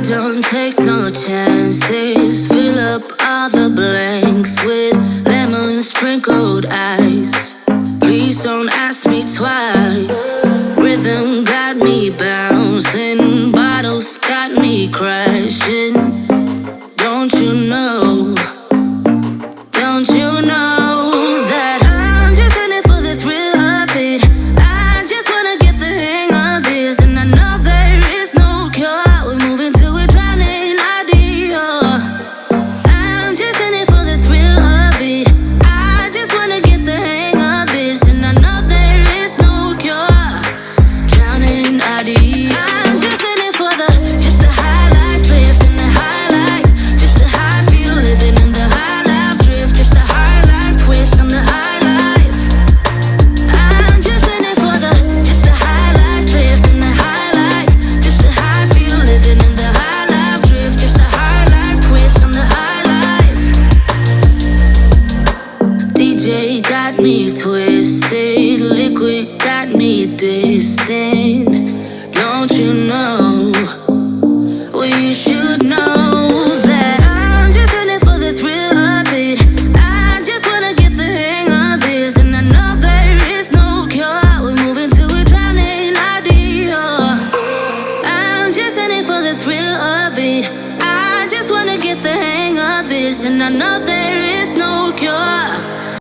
don't take no chances. Fill up all the blanks with lemon sprinkled ice. Please don't ask me twice. Rhythm got me bouncing, bottles got me crashing. Don't you know? Don't you know that I'm just in it for the thrill of it? I just wanna get the hang of this, and I know there is no cure. We're moving to a drowning idea. I'm just in it for the thrill of it. I just wanna get the hang of this, and I know there is no cure. Drowning idea. I'm just in it for just the high life drift and the high life, just the high feel living in the high life drift, just the high life twist on the high life. I'm just in it for just the high life drift and the high life, just the high feel living in the high life drift, just the high life twist on the high life. DJ got me twisted, liquid got me distant. Don't you know? Well, you should know that I'm just in it for the thrill of it. I just wanna get the hang of this, and I know there is no cure. We're moving to a drowning idea. I'm just in it for the thrill of it. I just wanna get the hang of this, and I know there is no cure.